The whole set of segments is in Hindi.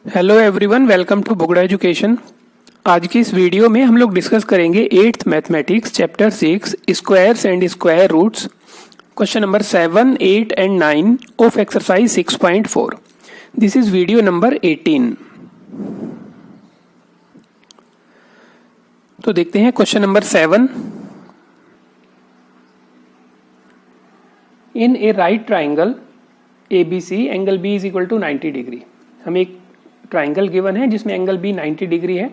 Hello everyone, welcome to Bugda education. आज की इस वीडियो में हम लोग डिस्कस करेंगे 8th mathematics chapter 6 squares and square roots, question number 7, 8 and 9 of exercise 6.4। This is video number 18। तो देखते हैं question number 7। In a right triangle ABC angle B is equal to 90 degree. हमें एक ट्राइंगल गिवन है जिसमें एंगल B 90 डिग्री है।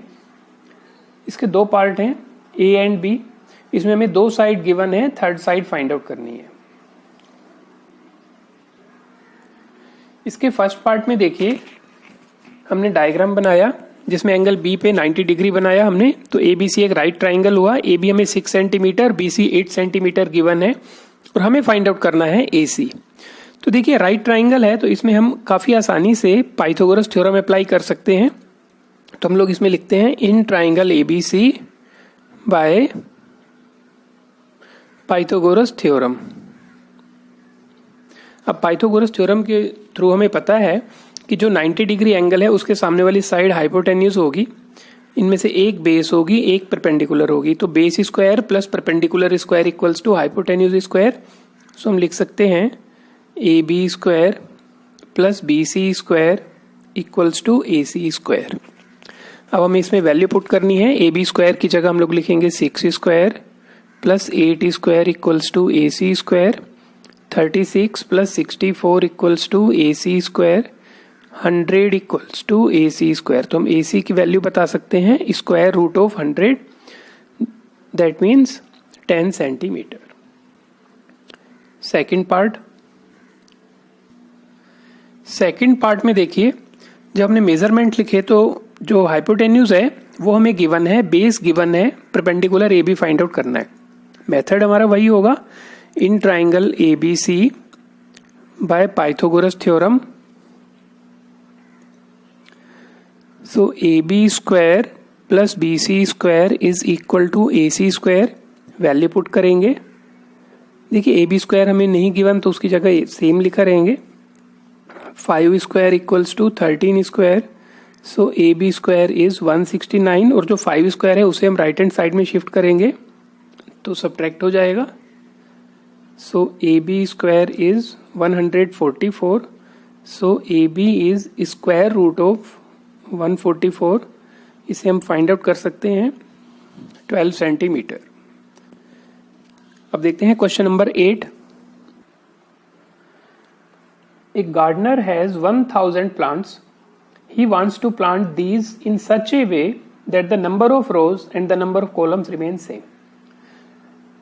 इसके दो पार्ट हैं A एंड B। इसमें हमें दो साइड गिवन है, थर्ड साइड फाइंड आउट करनी है। इसके फर्स्ट पार्ट में देखिए, हमने डायग्राम बनाया जिसमें एंगल B पे 90 डिग्री बनाया हमने। तो ABC एक राइट ट्राइंगल हुआ। AB हमें 6 सेंटीमीटर, BC 8 सेंटीमीटर गिवन है और हमें फाइंड आउट करना है AC। तो देखिए राइट ट्राइंगल है तो इसमें हम काफी आसानी से पाइथागोरस थ्योरम अप्लाई कर सकते हैं। तो हम लोग इसमें लिखते हैं इन triangle ABC by Pythagoras theorem. अब पाइथागोरस थ्योरम के थ्रू हमें पता है कि जो 90 डिग्री एंगल है उसके सामने वाली साइड हाइपोटेन्यूज होगी। इनमें से एक बेस होगी, एक परपेंडिकुलर होगी। तो base square plus perpendicular square equals to hypotenuse square. So हम लिख सकते हैं AB square plus BC square equals to AC square. अब हमें इसमें वैल्यू पुट करनी है। AB स्क्वायर की जगह हम लोग लिखेंगे 6 square plus 8 square equals to AC square. 36 plus 64 equals to AC square. 100 equals to AC square. तो हम AC की वैल्यू बता सकते हैं square root of 100, that means 10 centimetre. Second part में देखिए, जब हमने मेजरमेंट लिखे तो जो हाइपोटेन्यूज है वो हमें गिवन है, बेस गिवन है, परपेंडिकुलर AB फाइंड आउट करना है। मेथड हमारा वही होगा, in triangle ABC by Pythagoras theorem. So AB square plus BC square is equal to AC square. Value put करेंगे। देखिए AB स्क्वायर हमें नहीं गिवन तो उसकी जगह सेम लिखा रहेंगे। 5 square equals to 13 square. So AB square is 169 और जो 5 स्क्वायर है उसे हम राइट हैंड साइड में शिफ्ट करेंगे तो सब्ट्रैक्ट हो जाएगा। So AB square is 144। So AB is square root of 144। इसे हम फाइंड आउट कर सकते हैं 12 सेंटीमीटर। अब देखते हैं question number 8। A gardener has 1000 plants. He wants to plant these in such a way that the number of rows and the number of columns remain same.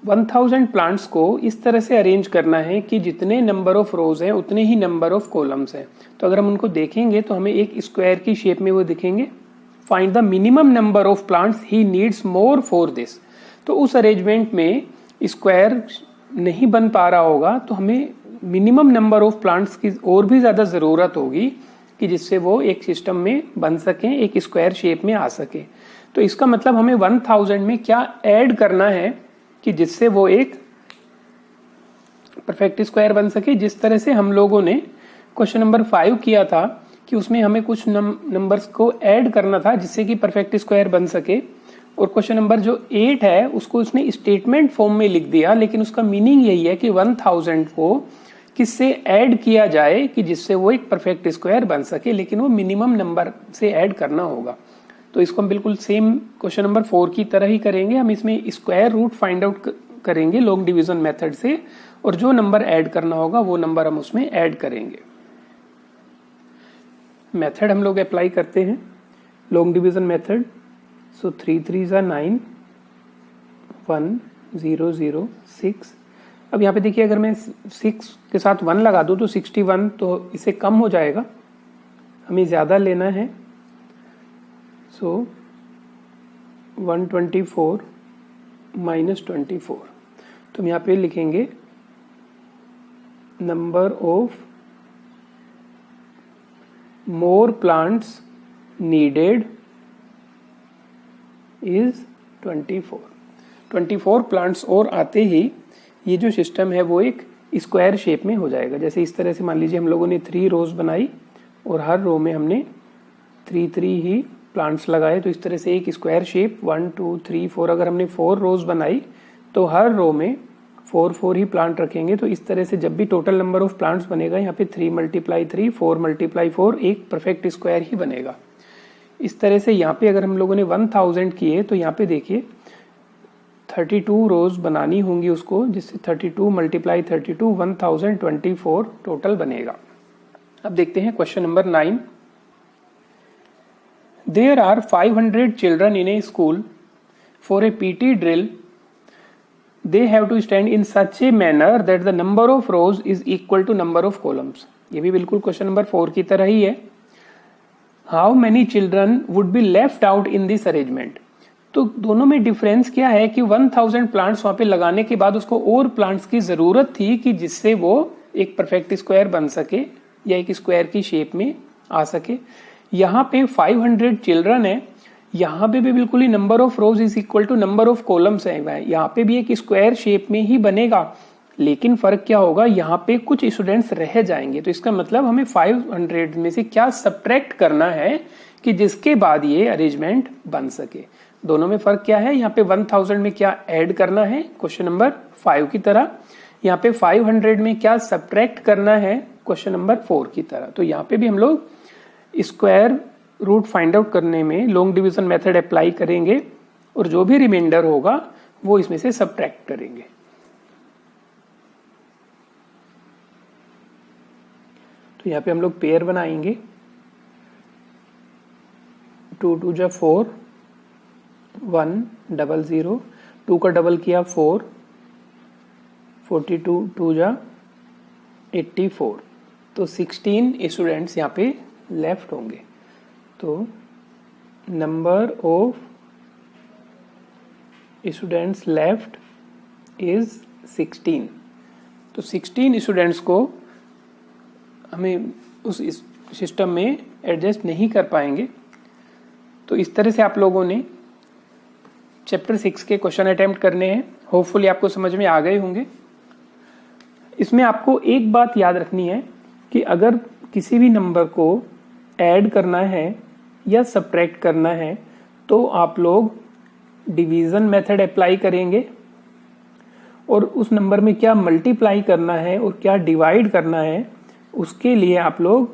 1000 plants को इस तरह से अरेंज करना है कि जितने नंबर ऑफ रोज हैं उतने ही नंबर ऑफ कॉलम्स हैं। तो अगर हम उनको देखेंगे तो हमें एक स्क्वायर की शेप में वो दिखेंगे। Find the minimum number of plants he needs more for this. तो उस अरेंजमेंट में स्क्वायर नहीं बन पा रहा होगा तो हमें मिनिमम नंबर ऑफ प्लांट्स की और भी ज्यादा जरूरत होगी कि जिससे वो एक सिस्टम में बन सके, एक स्क्वायर शेप में आ सके। तो इसका मतलब हमें 1000 में क्या ऐड करना है कि जिससे वो एक परफेक्ट स्क्वायर बन सके। जिस तरह से हम लोगों ने क्वेश्चन नंबर 5 किया था कि उसमें हमें कुछ नंबर्स को ऐड करना था जिससे कि परफेक्ट स्क्वायर बन सके। और क्वेश्चन नंबर जो 8 है उसको उसने स्टेटमेंट फॉर्म में लिख दिया, लेकिन उसका मीनिंग यही है कि 1000 को किससे ऐड किया जाए कि जिससे वो एक परफेक्ट स्क्वायर बन सके, लेकिन वो मिनिमम नंबर से ऐड करना होगा। तो इसको हम बिल्कुल सेम क्वेश्चन नंबर 4 की तरह ही करेंगे। हम इसमें स्क्वायर रूट फाइंड आउट करेंगे लॉन्ग डिवीजन मेथड से, और जो नंबर ऐड करना होगा वो नंबर हम उसमें ऐड करेंगे। मेथड हम लोग अप्लाई करते हैं लॉन्ग डिवीजन मेथड। सो 3 3 9, 1 0 0 6। अब यहाँ पे देखिए, अगर मैं 6 के साथ 1 लगा दूं तो 61, तो इससे कम हो जाएगा, हमें ज्यादा लेना है। सो 124 माइनस 24। तो हम यहाँ पे लिखेंगे number of more plants needed is 24 plants और आते ही ये जो सिस्टम है वो एक स्क्वायर शेप में हो जाएगा। जैसे इस तरह से मान लीजिए हम लोगों ने 3 रोज बनाई और हर रो में हमने 3 ही प्लांट्स लगाए, तो इस तरह से एक स्क्वायर शेप 1 2 3 4 अगर हमने 4 रोज बनाई तो हर रो में 4 ही प्लांट रखेंगे। तो इस तरह से जब भी टोटल नंबर ऑफ प्लांट्स बनेगा यहाँ पे 3 × 3 4 × 4 एक परफेक्ट स्क्वायर ही बनेगा। इस तरह से यहाँ पे अगर हम लोगों ने 1000 किए तो यहाँ पे देखिए 32 रोज बनानी होंगी उसको, जिससे 32 × 32 1024 टोटल बनेगा। अब देखते हैं question number 9। There are 500 children in a school. For a PT drill, they have to stand in such a manner that the number of rows is equal to number of columns. ये भी बिल्कुल क्वेश्चन नंबर 4 की तरह ही है। How many children would be left out in this arrangement? तो दोनों में डिफरेंस क्या है कि 1000 प्लांट्स वहां पे लगाने के बाद उसको और प्लांट्स की जरूरत थी कि जिससे वो एक परफेक्ट स्क्वायर बन सके या एक स्क्वायर की शेप में आ सके। यहाँ पे 500 चिल्ड्रन है, यहाँ पे भी बिल्कुल ही number of rows is equal to number of columns है, यहाँ पे भी एक स्क्वायर शेप में ही बनेगा, लेकिन फर्क क्या होगा, यहाँ पे कुछ स्टूडेंट्स रह जाएंगे। तो इसका मतलब हमें 500 में से क्या सब्ट्रैक्ट करना है कि जिसके बाद ये अरेंजमेंट बन सके। दोनों में फर्क क्या है, यहाँ पे 1000 में क्या ऐड करना है क्वेश्चन नंबर 5 की तरह, यहाँ पे 500 में क्या सब्ट्रैक्ट करना है क्वेश्चन नंबर 4 की तरह। तो यहाँ पे भी हम लोग स्क्वायर रूट फाइंड आउट करने में लॉन्ग डिवीजन मेथड अप्लाई करेंगे और जो भी रिमाइंडर होगा वो इसमें से सब्ट्रैक्ट करेंगे। तो यहाँ पे हम लोग पेयर बनाएंगे, 2 2 जा 4 1 0 0, 2 का डबल किया 4 42 2 जा 84, तो 16 स्टूडेंट्स यहाँ पे लेफ्ट होंगे। तो number of students left is 16। तो 16 स्टूडेंट्स को हमें उस सिस्टम में एडजस्ट नहीं कर पाएंगे। तो इस तरह से आप लोगों ने चैप्टर 6 के क्वेश्चन अटेम्प्ट करने हैं। होपफुली आपको समझ में आ गए होंगे। इसमें आपको एक बात याद रखनी है कि अगर किसी भी नंबर को ऐड करना है या सब्ट्रैक्ट करना है तो आप लोग डिवीजन मेथड अप्लाई करेंगे, और उस नंबर में क्या मल्टीप्लाई करना है और क्या डिवाइड करना है उसके लिए आप लोग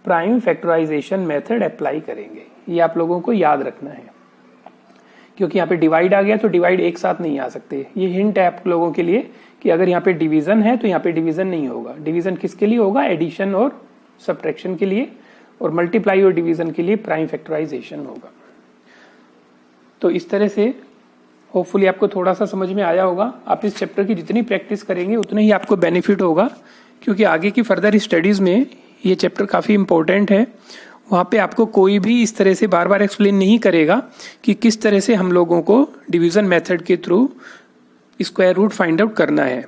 प्राइम फैक्टराइजेशन मेथड अप्लाई करेंगे। ये आप लोगों को याद रखना है, क्योंकि यहाँ पे डिवाइड आ गया तो डिवाइड एक साथ नहीं आ सकते। ये हिंट है आप लोगों के लिए कि अगर यहाँ पे डिवीजन है तो यहाँ पे डिवीजन नहीं होगा। डिवीजन किसके लिए होगा, एडिशन और सब्ट्रैक्शन के लिए, और मल्टीप्लाई और डिवीजन के लिए प्राइम फैक्टराइजेशन होगा। तो इस तरह से होपफुली आपको थोड़ा सा समझ में आया होगा। आप इस चैप्टर की जितनी प्रैक्टिस करेंगे उतना ही आपको बेनिफिट होगा, क्योंकि आगे की फर्दर स्टडीज में ये चैप्टर काफी इंपॉर्टेंट है। वहां पे आपको कोई भी इस तरह से बार बार एक्सप्लेन नहीं करेगा कि किस तरह से हम लोगों को डिवीजन मेथड के through square root find out करना है।